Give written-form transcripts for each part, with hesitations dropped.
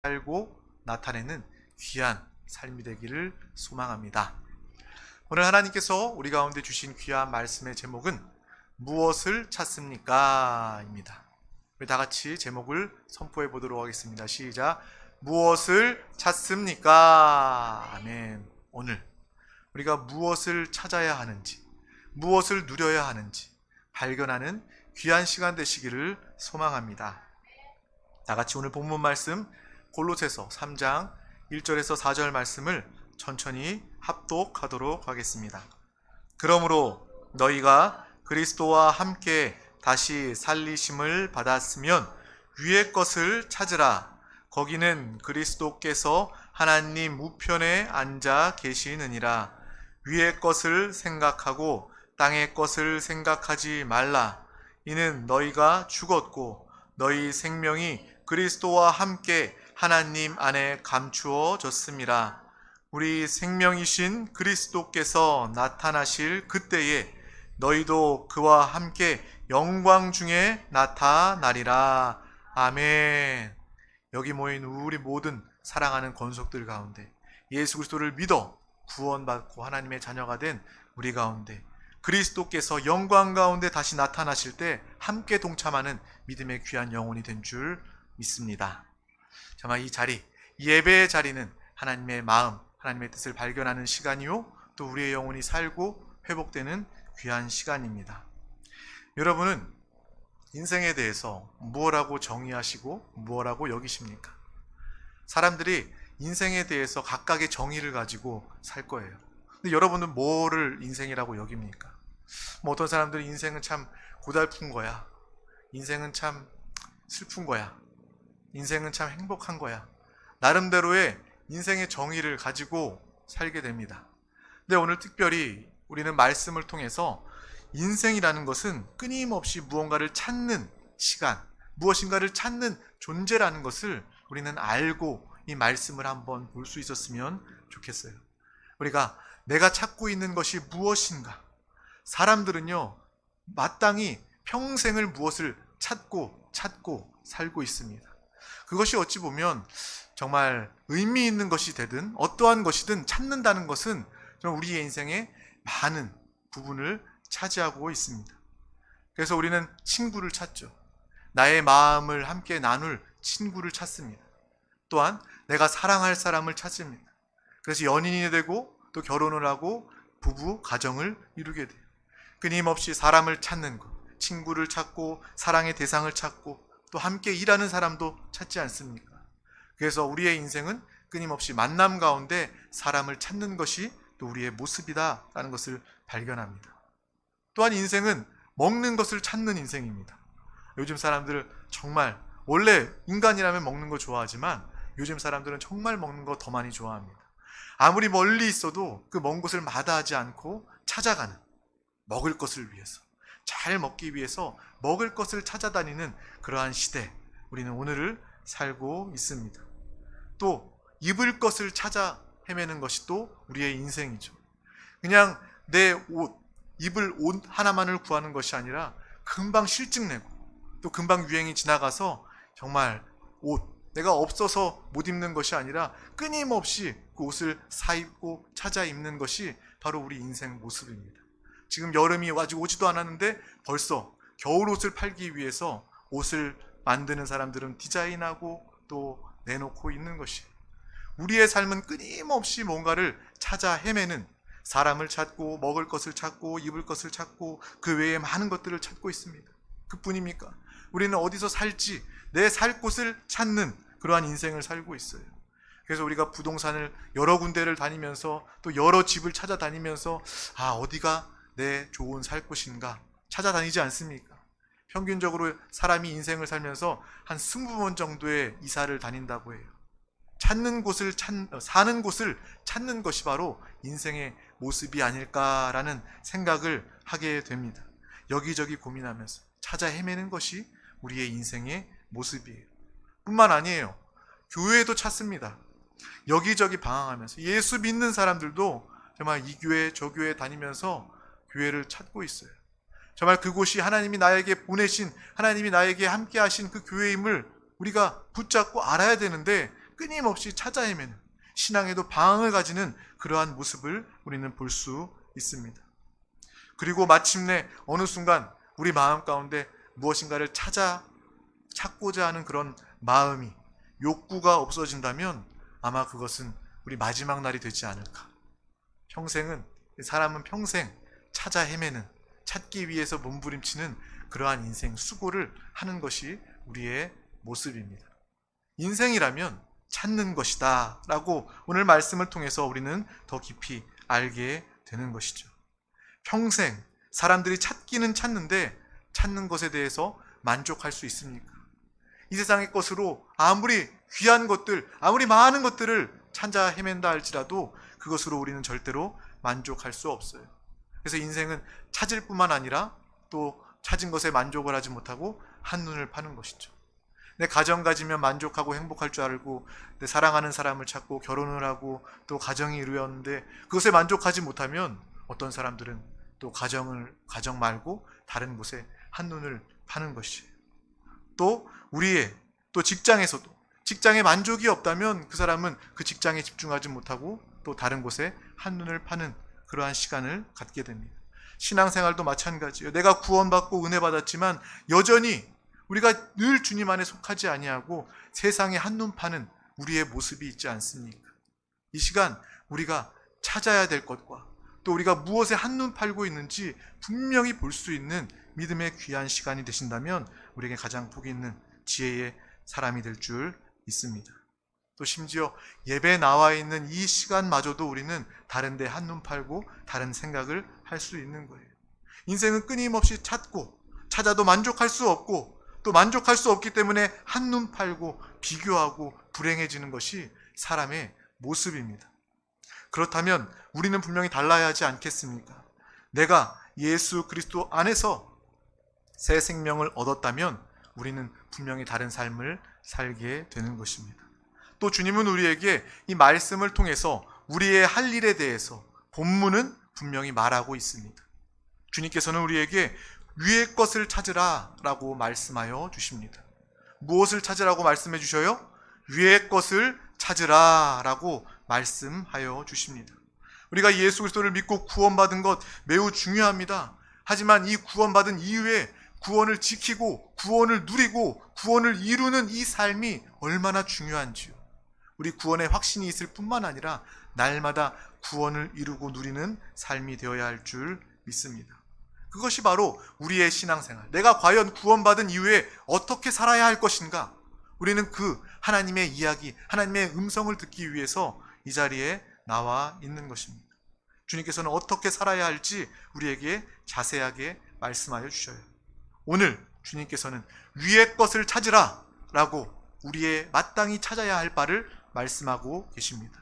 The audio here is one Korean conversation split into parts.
살고 나타내는 귀한 삶이 되기를 소망합니다. 오늘 하나님께서 우리 가운데 주신 귀한 말씀의 제목은 무엇을 찾습니까? 입니다. 우리 다 같이 제목을 선포해 보도록 하겠습니다. 시작. 무엇을 찾습니까? 아멘. 오늘 우리가 무엇을 찾아야 하는지, 무엇을 누려야 하는지 발견하는 귀한 시간 되시기를 소망합니다. 다 같이 오늘 본문 말씀 골로새서 3장 1절에서 4절 말씀을 천천히 합독하도록 하겠습니다. 그러므로 너희가 그리스도와 함께 다시 살리심을 받았으면 위의 것을 찾으라. 거기는 그리스도께서 하나님 우편에 앉아 계시느니라. 위의 것을 생각하고 땅의 것을 생각하지 말라. 이는 너희가 죽었고 너희 생명이 그리스도와 함께 하나님 안에 감추어졌음이라. 우리 생명이신 그리스도께서 나타나실 그때에 너희도 그와 함께 영광 중에 나타나리라. 아멘. 여기 모인 우리 모든 사랑하는 권속들 가운데 예수 그리스도를 믿어 구원받고 하나님의 자녀가 된 우리 가운데 그리스도께서 영광 가운데 다시 나타나실 때 함께 동참하는 믿음의 귀한 영혼이 된 줄 믿습니다. 정말 이 자리, 예배의 자리는 하나님의 마음, 하나님의 뜻을 발견하는 시간이요, 또 우리의 영혼이 살고 회복되는 귀한 시간입니다. 여러분은 인생에 대해서 무엇라고 정의하시고 무엇라고 여기십니까? 사람들이 인생에 대해서 각각의 정의를 가지고 살 거예요. 근데 여러분은 뭐를 인생이라고 여깁니까? 어떤 사람들은 인생은 참 고달픈 거야. 인생은 참 슬픈 거야. 인생은 참 행복한 거야. 나름대로의 인생의 정의를 가지고 살게 됩니다. 근데 오늘 특별히 우리는 말씀을 통해서 인생이라는 것은 끊임없이 무언가를 찾는 시간, 무엇인가를 찾는 존재라는 것을 우리는 알고 이 말씀을 한번 볼 수 있었으면 좋겠어요. 우리가 내가 찾고 있는 것이 무엇인가? 사람들은요, 마땅히 평생을 무엇을 찾고 살고 있습니다. 그것이 어찌 보면 정말 의미 있는 것이 되든 어떠한 것이든 찾는다는 것은 우리의 인생의 많은 부분을 차지하고 있습니다. 그래서 우리는 친구를 찾죠. 나의 마음을 함께 나눌 친구를 찾습니다. 또한 내가 사랑할 사람을 찾습니다. 그래서 연인이 되고 또 결혼을 하고 부부, 가정을 이루게 돼요. 끊임없이 사람을 찾는 것, 친구를 찾고 사랑의 대상을 찾고 또 함께 일하는 사람도 찾지 않습니까? 그래서 우리의 인생은 끊임없이 만남 가운데 사람을 찾는 것이 또 우리의 모습이다라는 것을 발견합니다. 또한 인생은 먹는 것을 찾는 인생입니다. 요즘 사람들은 정말 원래 인간이라면 먹는 거 좋아하지만 요즘 사람들은 정말 먹는 거 더 많이 좋아합니다. 아무리 멀리 있어도 그 먼 곳을 마다하지 않고 찾아가는, 먹을 것을 위해서, 잘 먹기 위해서 먹을 것을 찾아다니는 그러한 시대, 우리는 오늘을 살고 있습니다. 또 입을 것을 찾아 헤매는 것이 또 우리의 인생이죠. 그냥 내 옷, 입을 옷 하나만을 구하는 것이 아니라 금방 실증내고 또 금방 유행이 지나가서 정말 옷, 내가 없어서 못 입는 것이 아니라 끊임없이 그 옷을 사 입고 찾아 입는 것이 바로 우리 인생 모습입니다. 지금 여름이 아직 오지도 않았는데 벌써 겨울 옷을 팔기 위해서 옷을 만드는 사람들은 디자인하고 또 내놓고 있는 것이에요. 우리의 삶은 끊임없이 뭔가를 찾아 헤매는, 사람을 찾고 먹을 것을 찾고 입을 것을 찾고 그 외에 많은 것들을 찾고 있습니다. 그뿐입니까? 우리는 어디서 살지, 내 살 곳을 찾는 그러한 인생을 살고 있어요. 그래서 우리가 부동산을 여러 군데를 다니면서 또 여러 집을 찾아다니면서 어디가 내 좋은 살 곳인가 찾아다니지 않습니까? 평균적으로 사람이 인생을 살면서 한 20번 정도의 이사를 다닌다고 해요. 사는 곳을 찾는 것이 바로 인생의 모습이 아닐까라는 생각을 하게 됩니다. 여기저기 고민하면서 찾아 헤매는 것이 우리의 인생의 모습이에요. 뿐만 아니에요. 교회도 찾습니다. 여기저기 방황하면서 예수 믿는 사람들도 정말 이 교회 저 교회 다니면서 교회를 찾고 있어요. 정말 그곳이 하나님이 나에게 보내신, 하나님이 나에게 함께 하신 그 교회임을 우리가 붙잡고 알아야 되는데 끊임없이 찾아 헤매는, 신앙에도 방황을 가지는 그러한 모습을 우리는 볼 수 있습니다. 그리고 마침내 어느 순간 우리 마음 가운데 무엇인가를 찾고자 하는 그런 마음이, 욕구가 없어진다면 아마 그것은 우리 마지막 날이 되지 않을까. 사람은 평생 찾아 헤매는, 찾기 위해서 몸부림치는 그러한 인생 수고를 하는 것이 우리의 모습입니다. 인생이라면 찾는 것이다 라고 오늘 말씀을 통해서 우리는 더 깊이 알게 되는 것이죠. 평생 사람들이 찾기는 찾는데 찾는 것에 대해서 만족할 수 있습니까? 이 세상의 것으로 아무리 귀한 것들, 아무리 많은 것들을 찾아 헤맨다 할지라도 그것으로 우리는 절대로 만족할 수 없어요. 그래서 인생은 찾을 뿐만 아니라 또 찾은 것에 만족을 하지 못하고 한눈을 파는 것이죠. 내 가정 가지면 만족하고 행복할 줄 알고 내 사랑하는 사람을 찾고 결혼을 하고 또 가정이 이루었는데 그것에 만족하지 못하면 어떤 사람들은 또 가정 말고 다른 곳에 한눈을 파는 것이에요. 또 우리의 또 직장에서도 직장에 만족이 없다면 그 사람은 그 직장에 집중하지 못하고 또 다른 곳에 한눈을 파는 그러한 시간을 갖게 됩니다. 신앙생활도 마찬가지예요. 내가 구원받고 은혜 받았지만 여전히 우리가 늘 주님 안에 속하지 아니하고 세상에 한눈 파는 우리의 모습이 있지 않습니까? 이 시간 우리가 찾아야 될 것과 또 우리가 무엇에 한눈 팔고 있는지 분명히 볼 수 있는 믿음의 귀한 시간이 되신다면 우리에게 가장 복이 있는 지혜의 사람이 될 줄 믿습니다. 또 심지어 예배에 나와 있는 이 시간마저도 우리는 다른 데 한눈 팔고 다른 생각을 할 수 있는 거예요. 인생은 끊임없이 찾아도 만족할 수 없고 또 만족할 수 없기 때문에 한눈 팔고 비교하고 불행해지는 것이 사람의 모습입니다. 그렇다면 우리는 분명히 달라야 하지 않겠습니까? 내가 예수 그리스도 안에서 새 생명을 얻었다면 우리는 분명히 다른 삶을 살게 되는 것입니다. 또 주님은 우리에게 이 말씀을 통해서 우리의 할 일에 대해서 본문은 분명히 말하고 있습니다. 주님께서는 우리에게 위의 것을 찾으라 라고 말씀하여 주십니다. 무엇을 찾으라고 말씀해 주셔요? 위의 것을 찾으라 라고 말씀하여 주십니다. 우리가 예수 그리스도를 믿고 구원받은 것 매우 중요합니다. 하지만 이 구원받은 이후에 구원을 지키고 구원을 누리고 구원을 이루는 이 삶이 얼마나 중요한지요. 우리 구원에 확신이 있을 뿐만 아니라 날마다 구원을 이루고 누리는 삶이 되어야 할 줄 믿습니다. 그것이 바로 우리의 신앙생활. 내가 과연 구원받은 이후에 어떻게 살아야 할 것인가? 우리는 그 하나님의 이야기, 하나님의 음성을 듣기 위해서 이 자리에 나와 있는 것입니다. 주님께서는 어떻게 살아야 할지 우리에게 자세하게 말씀하여 주셔요. 오늘 주님께서는 위의 것을 찾으라 라고 우리의 마땅히 찾아야 할 바를 말씀하고 계십니다.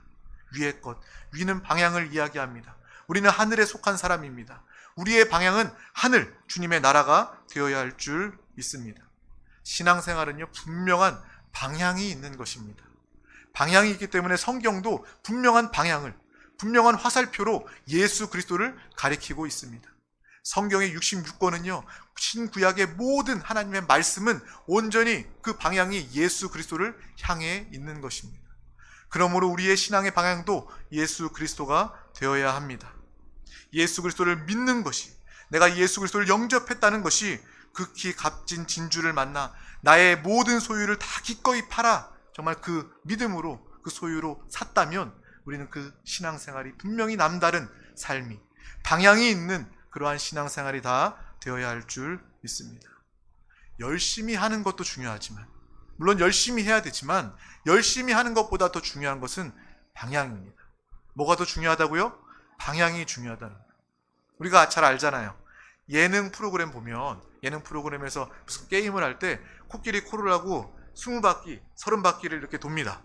위의 것, 위는 방향을 이야기합니다. 우리는 하늘에 속한 사람입니다. 우리의 방향은 하늘, 주님의 나라가 되어야 할 줄 믿습니다. 신앙생활은요, 분명한 방향이 있는 것입니다. 방향이 있기 때문에 성경도 분명한 방향을, 분명한 화살표로 예수 그리스도를 가리키고 있습니다. 성경의 66권은요, 신구약의 모든 하나님의 말씀은 온전히 그 방향이 예수 그리스도를 향해 있는 것입니다. 그러므로 우리의 신앙의 방향도 예수 그리스도가 되어야 합니다. 예수 그리스도를 믿는 것이, 내가 예수 그리스도를 영접했다는 것이 극히 값진 진주를 만나 나의 모든 소유를 다 기꺼이 팔아 정말 그 믿음으로 그 소유로 샀다면 우리는 그 신앙생활이 분명히 남다른 삶이, 방향이 있는 그러한 신앙생활이 다 되어야 할 줄 믿습니다. 열심히 하는 것도 중요하지만, 물론 열심히 해야 되지만 열심히 하는 것보다 더 중요한 것은 방향입니다. 뭐가 더 중요하다고요? 방향이 중요하다는 거예요. 우리가 잘 알잖아요. 예능 프로그램 보면 예능 프로그램에서 무슨 게임을 할 때 코끼리 코를 하고 20바퀴, 30바퀴를 이렇게 돕니다.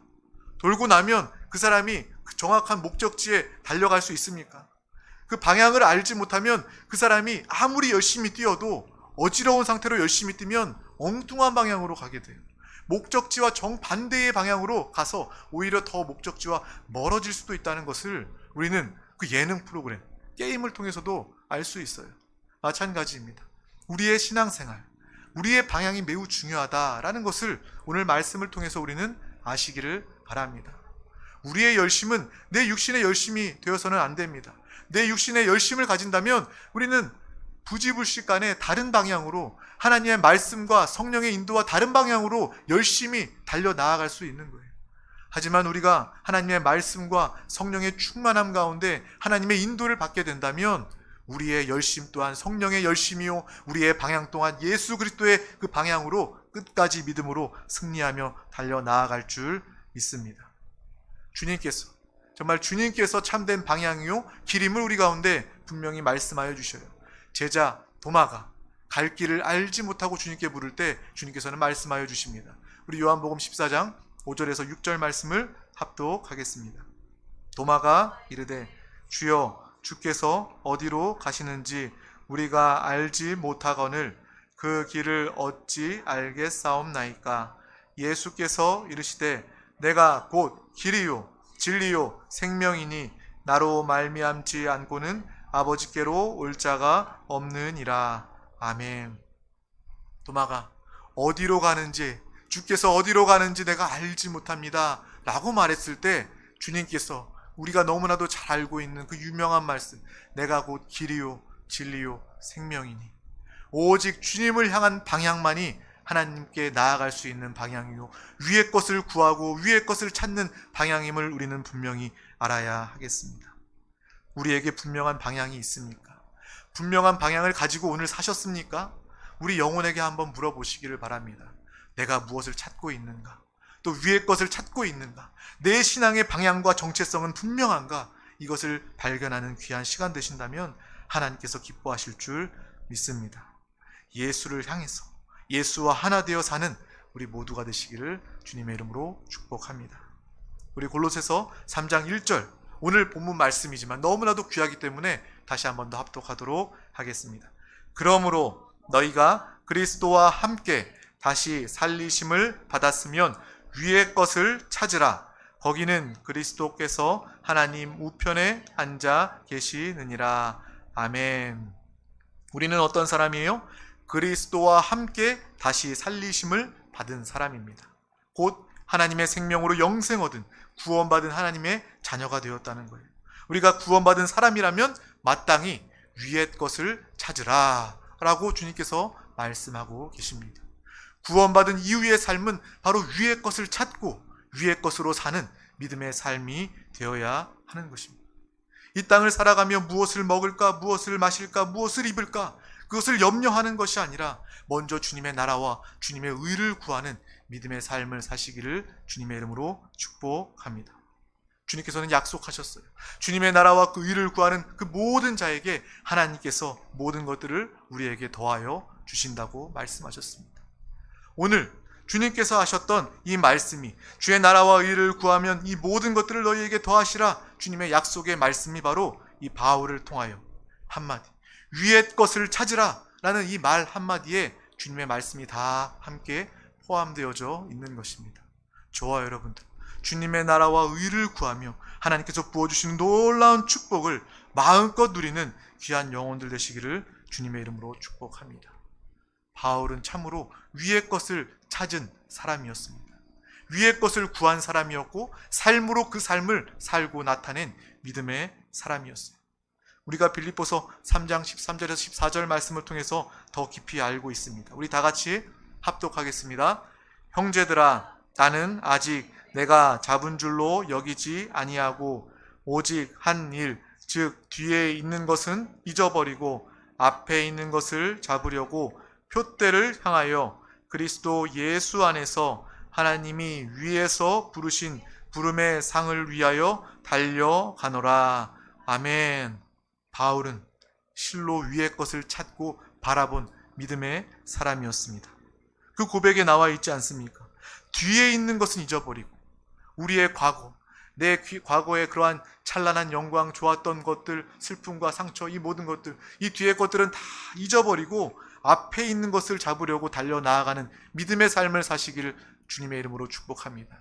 돌고 나면 그 사람이 그 정확한 목적지에 달려갈 수 있습니까? 그 방향을 알지 못하면 그 사람이 아무리 열심히 뛰어도 어지러운 상태로 열심히 뛰면 엉뚱한 방향으로 가게 돼요. 목적지와 정반대의 방향으로 가서 오히려 더 목적지와 멀어질 수도 있다는 것을 우리는 그 예능 프로그램, 게임을 통해서도 알 수 있어요. 마찬가지입니다. 우리의 신앙생활, 우리의 방향이 매우 중요하다라는 것을 오늘 말씀을 통해서 우리는 아시기를 바랍니다. 우리의 열심은 내 육신의 열심이 되어서는 안 됩니다. 내 육신의 열심을 가진다면 우리는 부지불식간에 다른 방향으로 하나님의 말씀과 성령의 인도와 다른 방향으로 열심히 달려나아갈 수 있는 거예요. 하지만 우리가 하나님의 말씀과 성령의 충만함 가운데 하나님의 인도를 받게 된다면 우리의 열심 또한 성령의 열심이요, 우리의 방향 또한 예수 그리스도의 그 방향으로 끝까지 믿음으로 승리하며 달려나아갈 줄 믿습니다. 주님께서 참된 방향이요 길임을 우리 가운데 분명히 말씀하여 주셔요. 제자 도마가 갈 길을 알지 못하고 주님께 물을 때 주님께서는 말씀하여 주십니다. 우리 요한복음 14장 5절에서 6절 말씀을 합독하겠습니다. 도마가 이르되 주여 주께서 어디로 가시는지 우리가 알지 못하거늘 그 길을 어찌 알겠사옵나이까. 예수께서 이르시되 내가 곧 길이요 진리요 생명이니 나로 말미암지 않고는 아버지께로 올 자가 없느니라. 아멘. 도마가 어디로 가는지, 주께서 어디로 가는지 내가 알지 못합니다 라고 말했을 때 주님께서 우리가 너무나도 잘 알고 있는 그 유명한 말씀, 내가 곧 길이요 진리요 생명이니, 오직 주님을 향한 방향만이 하나님께 나아갈 수 있는 방향이요 위의 것을 구하고 위의 것을 찾는 방향임을 우리는 분명히 알아야 하겠습니다. 우리에게 분명한 방향이 있습니까? 분명한 방향을 가지고 오늘 사셨습니까? 우리 영혼에게 한번 물어보시기를 바랍니다. 내가 무엇을 찾고 있는가? 또 위의 것을 찾고 있는가? 내 신앙의 방향과 정체성은 분명한가? 이것을 발견하는 귀한 시간 되신다면 하나님께서 기뻐하실 줄 믿습니다. 예수를 향해서 예수와 하나 되어 사는 우리 모두가 되시기를 주님의 이름으로 축복합니다. 우리 골로새서 3장 1절, 오늘 본문 말씀이지만 너무나도 귀하기 때문에 다시 한 번 더 합독하도록 하겠습니다. 그러므로 너희가 그리스도와 함께 다시 살리심을 받았으면 위의 것을 찾으라. 거기는 그리스도께서 하나님 우편에 앉아 계시느니라. 아멘. 우리는 어떤 사람이에요? 그리스도와 함께 다시 살리심을 받은 사람입니다. 곧 하나님의 생명으로 영생 얻은 구원받은 하나님의 자녀가 되었다는 거예요. 우리가 구원받은 사람이라면 마땅히 위의 것을 찾으라 라고 주님께서 말씀하고 계십니다. 구원받은 이후의 삶은 바로 위의 것을 찾고 위의 것으로 사는 믿음의 삶이 되어야 하는 것입니다. 이 땅을 살아가며 무엇을 먹을까, 무엇을 마실까, 무엇을 입을까, 그것을 염려하는 것이 아니라 먼저 주님의 나라와 주님의 의를 구하는 믿음의 삶을 사시기를 주님의 이름으로 축복합니다. 주님께서는 약속하셨어요. 주님의 나라와 그 의를 구하는 그 모든 자에게 하나님께서 모든 것들을 우리에게 더하여 주신다고 말씀하셨습니다. 오늘 주님께서 하셨던 이 말씀이, 주의 나라와 의를 구하면 이 모든 것들을 너희에게 더하시라, 주님의 약속의 말씀이 바로 이 바울을 통하여 한마디, 위의 것을 찾으라 라는 이 말 한마디에 주님의 말씀이 다 함께 포함되어져 있는 것입니다. 저와 여러분들, 주님의 나라와 의를 구하며 하나님께서 부어주시는 놀라운 축복을 마음껏 누리는 귀한 영혼들 되시기를 주님의 이름으로 축복합니다. 바울은 참으로 위의 것을 찾은 사람이었습니다. 위의 것을 구한 사람이었고 삶으로 그 삶을 살고 나타낸 믿음의 사람이었어요. 우리가 빌립보서 3장 13절에서 14절 말씀을 통해서 더 깊이 알고 있습니다. 우리 다 같이 합독하겠습니다. 형제들아, 나는 아직 내가 잡은 줄로 여기지 아니하고 오직 한 일, 즉 뒤에 있는 것은 잊어버리고 앞에 있는 것을 잡으려고 표대를 향하여 그리스도 예수 안에서 하나님이 위에서 부르신 부름의 상을 위하여 달려가노라. 아멘. 바울은 실로 위의 것을 찾고 바라본 믿음의 사람이었습니다. 그 고백에 나와 있지 않습니까? 뒤에 있는 것은 잊어버리고 우리의 과거, 내 과거의 그러한 찬란한 영광, 좋았던 것들, 슬픔과 상처, 이 모든 것들, 이 뒤의 것들은 다 잊어버리고 앞에 있는 것을 잡으려고 달려나아가는 믿음의 삶을 사시기를 주님의 이름으로 축복합니다.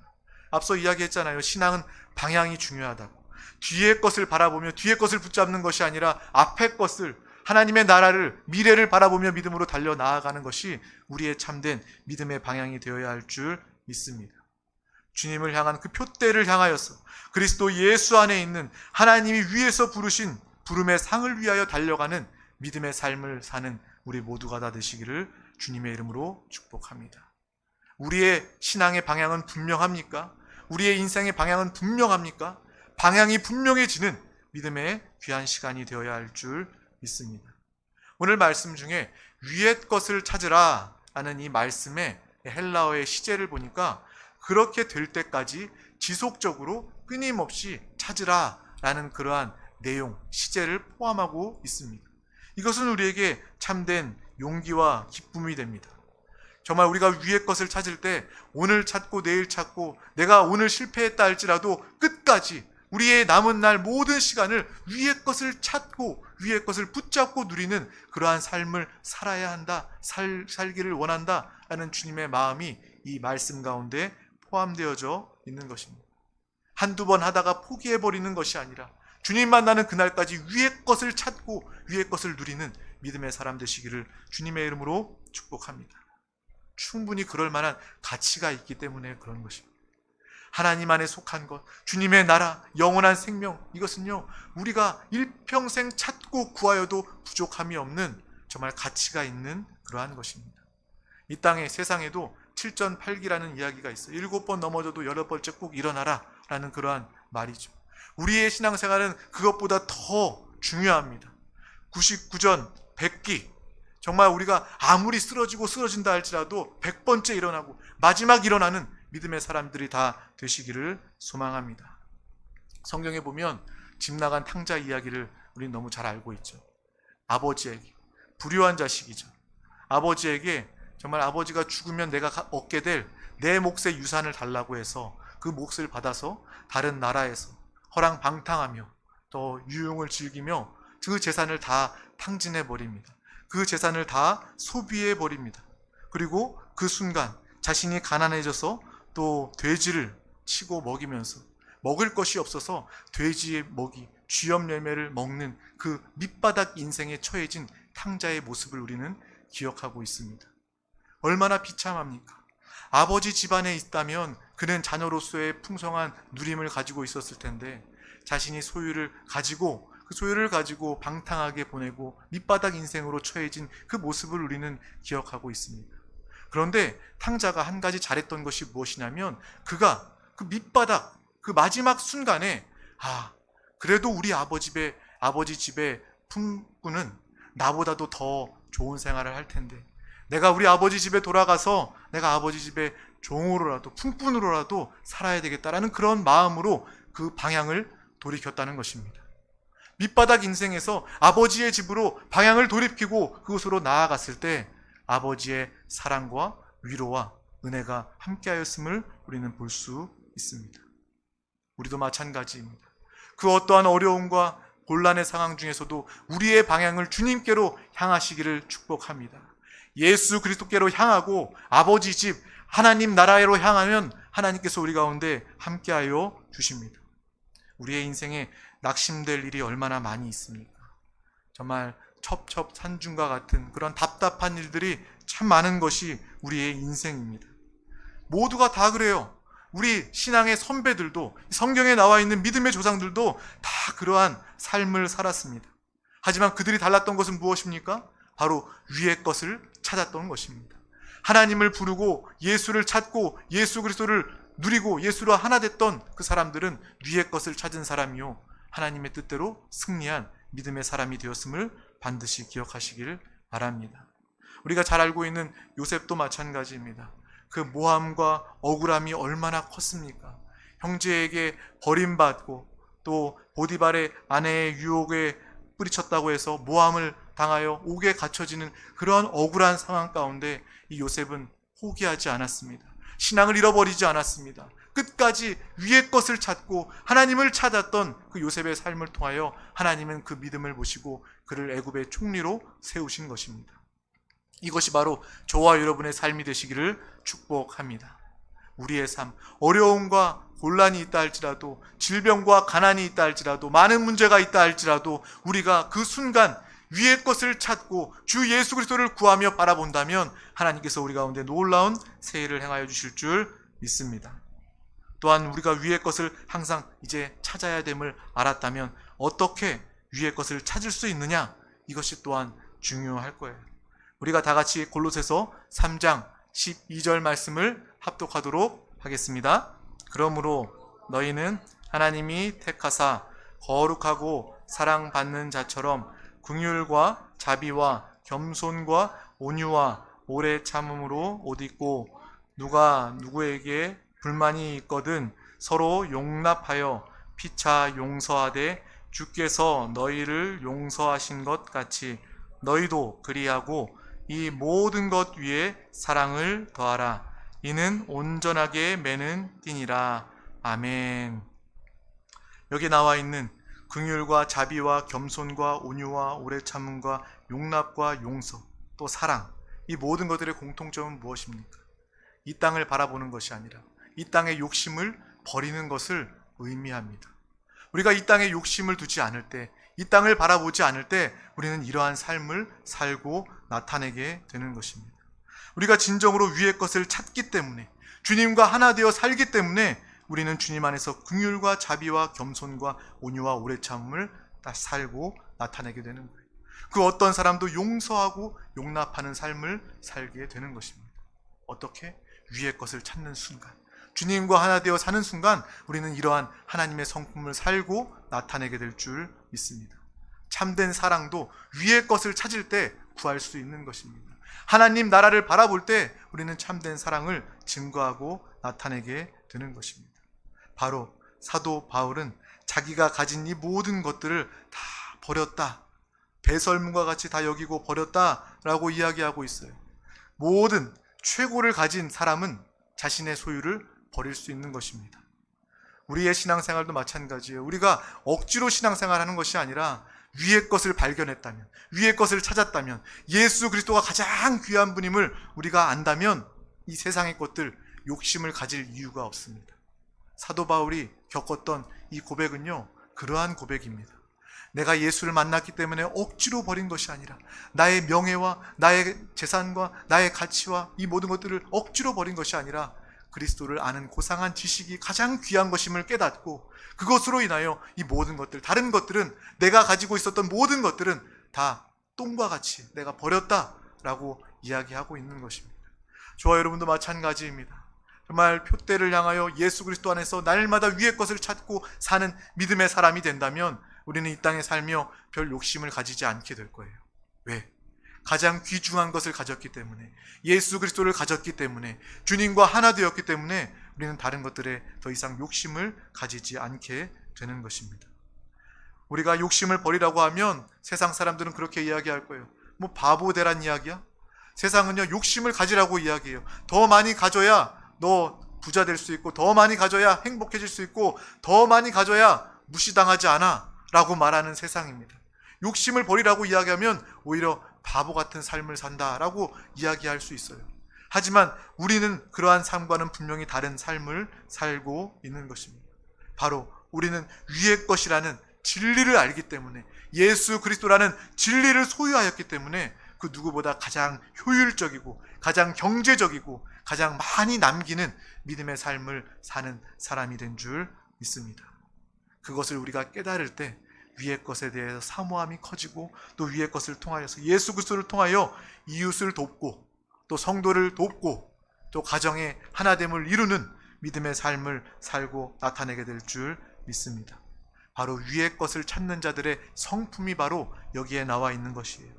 앞서 이야기했잖아요. 신앙은 방향이 중요하다고. 뒤의 것을 바라보며 뒤의 것을 붙잡는 것이 아니라 앞의 것을, 하나님의 나라를, 미래를 바라보며 믿음으로 달려나아가는 것이 우리의 참된 믿음의 방향이 되어야 할 줄 믿습니다. 주님을 향한 그 표대를 향하여서 그리스도 예수 안에 있는 하나님이 위에서 부르신 부름의 상을 위하여 달려가는 믿음의 삶을 사는 우리 모두가 다 되시기를 주님의 이름으로 축복합니다. 우리의 신앙의 방향은 분명합니까? 우리의 인생의 방향은 분명합니까? 방향이 분명해지는 믿음의 귀한 시간이 되어야 할 줄 믿습니다. 오늘 말씀 중에 위의 것을 찾으라 하는 이 말씀의 헬라어의 시제를 보니까 그렇게 될 때까지 지속적으로 끊임없이 찾으라 라는 그러한 내용, 시제를 포함하고 있습니다. 이것은 우리에게 참된 용기와 기쁨이 됩니다. 정말 우리가 위의 것을 찾을 때 오늘 찾고 내일 찾고 내가 오늘 실패했다 할지라도 끝까지 우리의 남은 날 모든 시간을 위의 것을 찾고 위의 것을 붙잡고 누리는 그러한 삶을 살아야 한다, 살기를 원한다 라는 주님의 마음이 이 말씀 가운데 포함되어져 있는 것입니다. 한두 번 하다가 포기해버리는 것이 아니라 주님 만나는 그날까지 위의 것을 찾고 위의 것을 누리는 믿음의 사람 되시기를 주님의 이름으로 축복합니다. 충분히 그럴 만한 가치가 있기 때문에 그런 것입니다. 하나님 안에 속한 것, 주님의 나라, 영원한 생명, 이것은요 우리가 일평생 찾고 구하여도 부족함이 없는 정말 가치가 있는 그러한 것입니다. 이 땅에 세상에도 7전8기라는 이야기가 있어요. 7번 넘어져도 8번째 꼭 일어나라 라는 그러한 말이죠. 우리의 신앙생활은 그것보다 더 중요합니다. 99전 100기, 정말 우리가 아무리 쓰러진다 할지라도 100번째 일어나고 마지막 일어나는 믿음의 사람들이 다 되시기를 소망합니다. 성경에 보면 집 나간 탕자 이야기를 우리는 너무 잘 알고 있죠. 아버지에게, 불효한 자식이죠. 아버지에게 정말 아버지가 죽으면 내가 얻게 될 내 몫의 유산을 달라고 해서 그 몫을 받아서 다른 나라에서 허랑방탕하며 또 유흥을 즐기며 그 재산을 다 탕진해 버립니다. 그 재산을 다 소비해 버립니다. 그리고 그 순간 자신이 가난해져서 또 돼지를 치고 먹이면서 먹을 것이 없어서 돼지의 먹이, 쥐염 열매를 먹는 그 밑바닥 인생에 처해진 탕자의 모습을 우리는 기억하고 있습니다. 얼마나 비참합니까? 아버지 집안에 있다면 그는 자녀로서의 풍성한 누림을 가지고 있었을 텐데 자신이 소유를 가지고 그 소유를 가지고 방탕하게 보내고 밑바닥 인생으로 처해진 그 모습을 우리는 기억하고 있습니다. 그런데 탕자가 한 가지 잘했던 것이 무엇이냐면 그가 그 밑바닥 그 마지막 순간에 그래도 우리 아버지 집의 품꾼은 나보다도 더 좋은 생활을 할 텐데 내가 우리 아버지 집에 돌아가서 내가 아버지 집의 종으로라도 품꾼으로라도 살아야 되겠다라는 그런 마음으로 그 방향을 돌이켰다는 것입니다. 밑바닥 인생에서 아버지의 집으로 방향을 돌이키고 그곳으로 나아갔을 때 아버지의 사랑과 위로와 은혜가 함께하였음을 우리는 볼 수 있습니다. 우리도 마찬가지입니다. 그 어떠한 어려움과 곤란의 상황 중에서도 우리의 방향을 주님께로 향하시기를 축복합니다. 예수 그리스도께로 향하고 아버지 집 하나님 나라로 향하면 하나님께서 우리 가운데 함께하여 주십니다. 우리의 인생에 낙심될 일이 얼마나 많이 있습니까? 정말 첩첩산중과 같은 그런 답답한 일들이 참 많은 것이 우리의 인생입니다. 모두가 다 그래요. 우리 신앙의 선배들도 성경에 나와 있는 믿음의 조상들도 다 그러한 삶을 살았습니다. 하지만 그들이 달랐던 것은 무엇입니까? 바로 위의 것을 찾았던 것입니다. 하나님을 부르고 예수를 찾고 예수 그리스도를 누리고 예수로 하나 됐던 그 사람들은 위의 것을 찾은 사람이요 하나님의 뜻대로 승리한 믿음의 사람이 되었음을 반드시 기억하시기를 바랍니다. 우리가 잘 알고 있는 요셉도 마찬가지입니다. 그 모함과 억울함이 얼마나 컸습니까? 형제에게 버림받고 또 보디발의 아내의 유혹에 뿌리쳤다고 해서 모함을 당하여 옥에 갇혀지는 그러한 억울한 상황 가운데 이 요셉은 포기하지 않았습니다. 신앙을 잃어버리지 않았습니다. 끝까지 위의 것을 찾고 하나님을 찾았던 그 요셉의 삶을 통하여 하나님은 그 믿음을 보시고 그를 애굽의 총리로 세우신 것입니다. 이것이 바로 저와 여러분의 삶이 되시기를 축복합니다. 우리의 삶, 어려움과 곤란이 있다 할지라도 질병과 가난이 있다 할지라도 많은 문제가 있다 할지라도 우리가 그 순간 위의 것을 찾고 주 예수 그리스도를 구하며 바라본다면 하나님께서 우리 가운데 놀라운 새해를 행하여 주실 줄 믿습니다. 또한 우리가 위의 것을 항상 이제 찾아야 됨을 알았다면 어떻게 위의 것을 찾을 수 있느냐? 이것이 또한 중요할 거예요. 우리가 다 같이 골로새서 3장 12절 말씀을 합독하도록 하겠습니다. 그러므로 너희는 하나님이 택하사 거룩하고 사랑받는 자처럼 긍휼과 자비와 겸손과 온유와 오래 참음으로 옷 입고 누가 누구에게 불만이 있거든 서로 용납하여 피차 용서하되 주께서 너희를 용서하신 것 같이 너희도 그리하고 이 모든 것 위에 사랑을 더하라. 이는 온전하게 매는 띠니라. 아멘. 여기 나와 있는 긍휼과 자비와 겸손과 온유와 오래 참음과 용납과 용서, 또 사랑, 이 모든 것들의 공통점은 무엇입니까? 이 땅을 바라보는 것이 아니라 이 땅의 욕심을 버리는 것을 의미합니다. 우리가 이 땅에 욕심을 두지 않을 때, 이 땅을 바라보지 않을 때 우리는 이러한 삶을 살고 나타내게 되는 것입니다. 우리가 진정으로 위의 것을 찾기 때문에, 주님과 하나 되어 살기 때문에 우리는 주님 안에서 긍휼과 자비와 겸손과 온유와 오래 참음을 살고 나타내게 되는 거예요. 그 어떤 사람도 용서하고 용납하는 삶을 살게 되는 것입니다. 어떻게? 위의 것을 찾는 순간, 주님과 하나 되어 사는 순간 우리는 이러한 하나님의 성품을 살고 나타내게 될 줄 믿습니다. 참된 사랑도 위의 것을 찾을 때 구할 수 있는 것입니다. 하나님 나라를 바라볼 때 우리는 참된 사랑을 증거하고 나타내게 되는 것입니다. 바로 사도 바울은 자기가 가진 이 모든 것들을 다 버렸다, 배설물과 같이 다 여기고 버렸다라고 이야기하고 있어요. 모든 최고를 가진 사람은 자신의 소유를 버릴 수 있는 것입니다. 우리의 신앙생활도 마찬가지예요. 우리가 억지로 신앙생활하는 것이 아니라 위의 것을 발견했다면, 위의 것을 찾았다면, 예수 그리스도가 가장 귀한 분임을 우리가 안다면 이 세상의 것들 욕심을 가질 이유가 없습니다. 사도 바울이 겪었던 이 고백은요, 그러한 고백입니다. 내가 예수를 만났기 때문에 억지로 버린 것이 아니라 나의 명예와 나의 재산과 나의 가치와 이 모든 것들을 억지로 버린 것이 아니라 그리스도를 아는 고상한 지식이 가장 귀한 것임을 깨닫고 그것으로 인하여 이 모든 것들, 다른 것들은, 내가 가지고 있었던 모든 것들은 다 똥과 같이 내가 버렸다라고 이야기하고 있는 것입니다. 저와 여러분도 마찬가지입니다. 정말 표대를 향하여 예수 그리스도 안에서 날마다 위의 것을 찾고 사는 믿음의 사람이 된다면 우리는 이 땅에 살며 별 욕심을 가지지 않게 될 거예요. 왜? 가장 귀중한 것을 가졌기 때문에, 예수 그리스도를 가졌기 때문에, 주님과 하나 되었기 때문에 우리는 다른 것들에 더 이상 욕심을 가지지 않게 되는 것입니다. 우리가 욕심을 버리라고 하면 세상 사람들은 그렇게 이야기할 거예요. 뭐 바보 되란 이야기야? 세상은요, 욕심을 가지라고 이야기해요. 더 많이 가져야 너 부자 될 수 있고, 더 많이 가져야 행복해질 수 있고, 더 많이 가져야 무시당하지 않아 라고 말하는 세상입니다. 욕심을 버리라고 이야기하면 오히려 바보 같은 삶을 산다라고 이야기할 수 있어요. 하지만 우리는 그러한 삶과는 분명히 다른 삶을 살고 있는 것입니다. 바로 우리는 위의 것이라는 진리를 알기 때문에, 예수 그리스도라는 진리를 소유하였기 때문에 그 누구보다 가장 효율적이고 가장 경제적이고 가장 많이 남기는 믿음의 삶을 사는 사람이 된 줄 믿습니다. 그것을 우리가 깨달을 때 위의 것에 대해서 사모함이 커지고, 또 위의 것을 통하여서 예수 그리스도를 통하여 이웃을 돕고, 또 성도를 돕고, 또 가정의 하나됨을 이루는 믿음의 삶을 살고 나타내게 될 줄 믿습니다. 바로 위의 것을 찾는 자들의 성품이 바로 여기에 나와 있는 것이에요.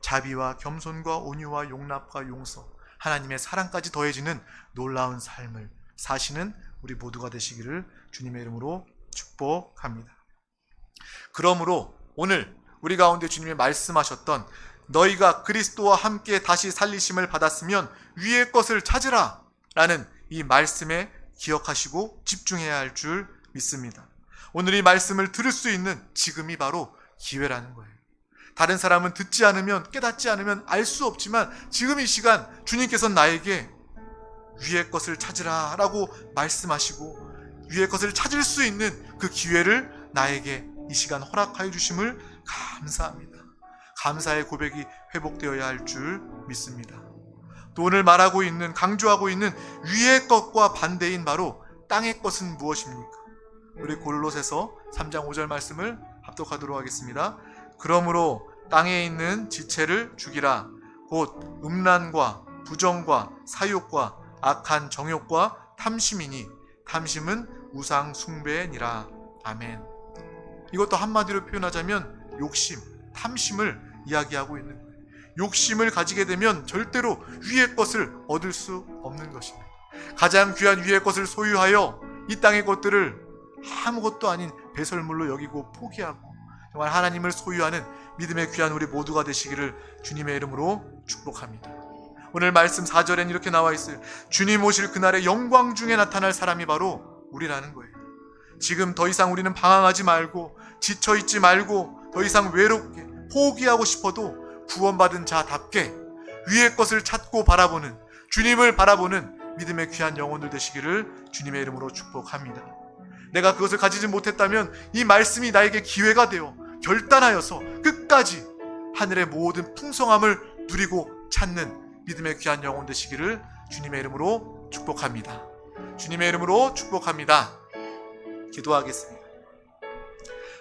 자비와 겸손과 온유와 용납과 용서, 하나님의 사랑까지 더해지는 놀라운 삶을 사시는 우리 모두가 되시기를 주님의 이름으로 축복합니다. 그러므로 오늘 우리 가운데 주님이 말씀하셨던 너희가 그리스도와 함께 다시 살리심을 받았으면 위의 것을 찾으라 라는 이 말씀에 기억하시고 집중해야 할 줄 믿습니다. 오늘 이 말씀을 들을 수 있는 지금이 바로 기회라는 거예요. 다른 사람은 듣지 않으면, 깨닫지 않으면 알 수 없지만 지금 이 시간 주님께서는 나에게 위의 것을 찾으라 라고 말씀하시고 위의 것을 찾을 수 있는 그 기회를 나에게 이 시간 허락하여 주심을 감사합니다. 감사의 고백이 회복되어야 할 줄 믿습니다. 또 오늘 말하고 있는, 강조하고 있는 위의 것과 반대인 바로 땅의 것은 무엇입니까? 우리 골로새서 3장 5절 말씀을 합독하도록 하겠습니다. 그러므로 땅에 있는 지체를 죽이라. 곧 음란과 부정과 사욕과 악한 정욕과 탐심이니 탐심은 우상 숭배니라. 아멘. 이것도 한마디로 표현하자면 욕심, 탐심을 이야기하고 있는 거예요. 욕심을 가지게 되면 절대로 위의 것을 얻을 수 없는 것입니다. 가장 귀한 위의 것을 소유하여 이 땅의 것들을 아무것도 아닌 배설물로 여기고 포기하고 정말 하나님을 소유하는 믿음의 귀한 우리 모두가 되시기를 주님의 이름으로 축복합니다. 오늘 말씀 4절엔 이렇게 나와 있어요. 주님 오실 그날의 영광 중에 나타날 사람이 바로 우리라는 거예요. 지금 더 이상 우리는 방황하지 말고 지쳐있지 말고 더 이상 외롭게 포기하고 싶어도 구원받은 자답게 위의 것을 찾고 바라보는, 주님을 바라보는 믿음의 귀한 영혼들 되시기를 주님의 이름으로 축복합니다. 내가 그것을 가지지 못했다면 이 말씀이 나에게 기회가 되어 결단하여서 끝까지 하늘의 모든 풍성함을 누리고 찾는 믿음의 귀한 영혼 되시기를 주님의 이름으로 축복합니다. 주님의 이름으로 축복합니다. 기도하겠습니다.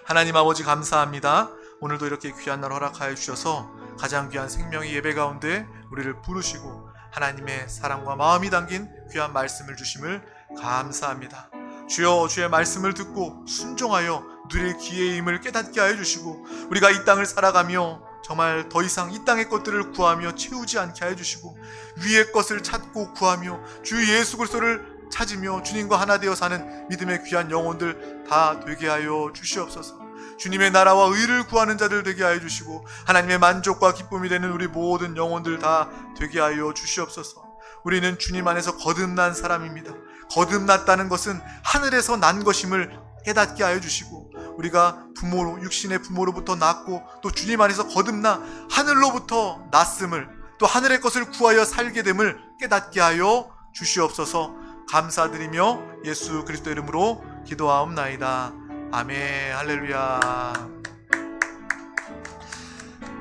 하나님 아버지 감사합니다. 오늘도 이렇게 귀한 날 허락하여 주셔서 가장 귀한 생명의 예배 가운데 우리를 부르시고 하나님의 사랑과 마음이 담긴 귀한 말씀을 주심을 감사합니다. 주여, 주의 말씀을 듣고 순종하여 누릴 기회의 힘을 깨닫게 하여 주시고 우리가 이 땅을 살아가며 정말 더 이상 이 땅의 것들을 구하며 채우지 않게 하여 주시고 위의 것을 찾고 구하며 주 예수 그리스도를 찾으며 주님과 하나 되어 사는 믿음의 귀한 영혼들 다 되게 하여 주시옵소서. 주님의 나라와 의를 구하는 자들 되게 하여 주시고 하나님의 만족과 기쁨이 되는 우리 모든 영혼들 다 되게 하여 주시옵소서. 우리는 주님 안에서 거듭난 사람입니다. 거듭났다는 것은 하늘에서 난 것임을 깨닫게 하여 주시고 우리가 부모로, 육신의 부모로부터 낳고 또 주님 안에서 거듭나 하늘로부터 났음을 또 하늘의 것을 구하여 살게 됨을 깨닫게 하여 주시옵소서. 감사드리며 예수 그리스도 이름으로 기도하옵나이다. 아멘. 할렐루야.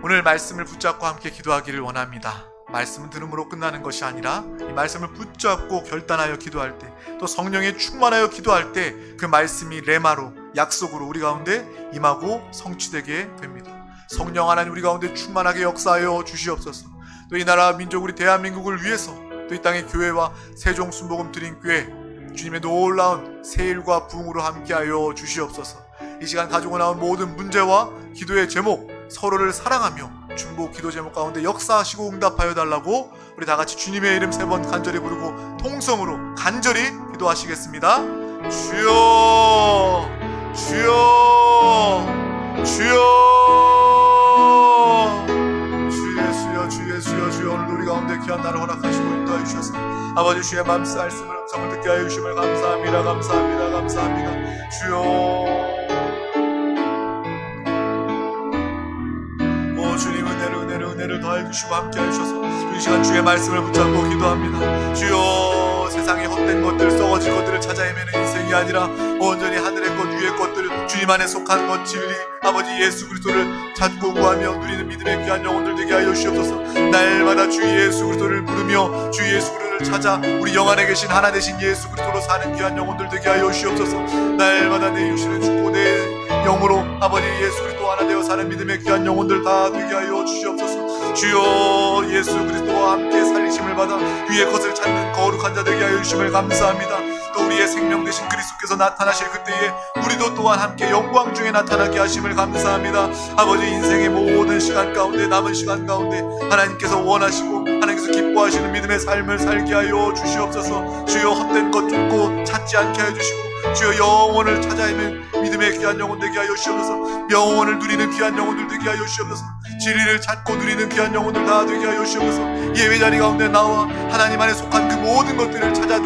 오늘 말씀을 붙잡고 함께 기도하기를 원합니다. 말씀은 들음으로 끝나는 것이 아니라 이 말씀을 붙잡고 결단하여 기도할 때, 또 성령에 충만하여 기도할 때 그 말씀이 레마로, 약속으로 우리 가운데 임하고 성취되게 됩니다. 성령 하나님 우리 가운데 충만하게 역사하여 주시옵소서. 또 이 나라 민족 우리 대한민국을 위해서 또 이 땅의 교회와 세종 순복음 드림교회 주님의 놀라운 세일과 부흥으로 함께하여 주시옵소서. 이 시간 가지고 나온 모든 문제와 기도의 제목, 서로를 사랑하며 중보 기도 제목 가운데 역사하시고 응답하여 달라고 우리 다같이 주님의 이름 3번 간절히 부르고 통성으로 간절히 기도하시겠습니다. 주여, 주여, 주여, 주 예수여, 주 예수여, 주여. 오늘 우리 가운데 귀한 날을 허락하시고 인도하여 주셔서 아버지 주의 말씀을 음성을 듣게 하여 주심을 감사합니다. 감사합니다. 감사합니다. 주여, 주님 은혜를 더해 주시고 함께 해주셔서 이 시간 주의 말씀을 붙잡고 기도합니다. 주여, 세상의 헛된 것들, 썩어질 것들을 찾아 헤매는 인생이 아니라 온전히 하늘의 것, 위의 것들, 주님 안에 속한 것, 진리, 아버지 예수 그리스도를 찾고 구하며 누리는 믿음의 귀한 영혼들 되게 하여 주시옵소서. 날마다 주 예수 그리스도를 부르며 주 예수 그리스도를 찾아 우리 영 안에 계신 하나 되신 예수 그리스도로 사는 귀한 영혼들 되게 하여 주시옵소서. 날마다 내 육신을 죽고 내 영으로 아버지 예수 그리스도 하나 되어 사는 믿음의 귀한 영혼들 다 되게 하여 주시옵소서. 주여, 예수 그리스도와 함께 살리심을 받아 위의 것을 찾는 거룩한 자 되게 하여 주심을 감사합니다. 또 우리의 생명 되신 그리스도께서 나타나실 그때에 우리도 또한 함께 영광 중에 나타나게 하심을 감사합니다. 아버지, 인생의 모든 시간 가운데, 남은 시간 가운데 하나님께서 원하시고 하나님께서 기뻐하시는 믿음의 삶을 살게 하여 주시옵소서. 주여, 헛된 것 쫓고 찾지 않게 하여 주시고 주여, 영혼을 찾아 헤매는 믿음의 귀한 영혼 되게 하여 주시옵소서. 영혼을 누리는 귀한 영혼들 되게 하여 주시옵소서. 진리를 찾고 누리는 귀한 영혼들 다 되게 하여 주시옵소서. 예배 자리 가운데 나와 하나님 안에 속한 그 모든 것들을 찾아 누리는